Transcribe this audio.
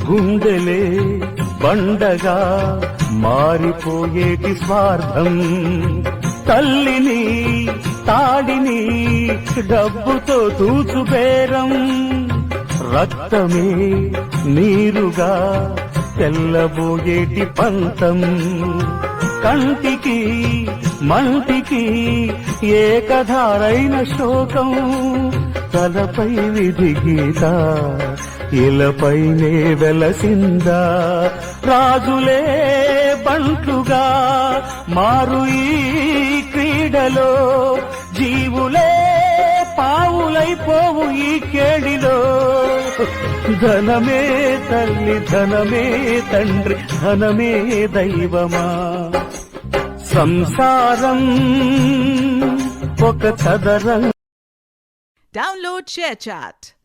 గుండెలే బండగా మారిపోయేటి స్వార్థం, తల్లిని తాడిని డబ్బుతో తూచుబేరం, రక్తమే నీరుగా తెల్లబోయేటి పంతం, కంటికి మంటికి ఏకధారైన శోకం, తలపై విధి గీత ఇలపైనే వెలసిందా, రాజులే బంట్లుగా మారు ఈ క్రీడలో, జీవులే పావులైపోవు ఈ కేడిలో, ధనమే తల్లి ధనమే తండ్రి ధనమే దైవమా, సంసారం ఒక చదరం. Download ShareChat.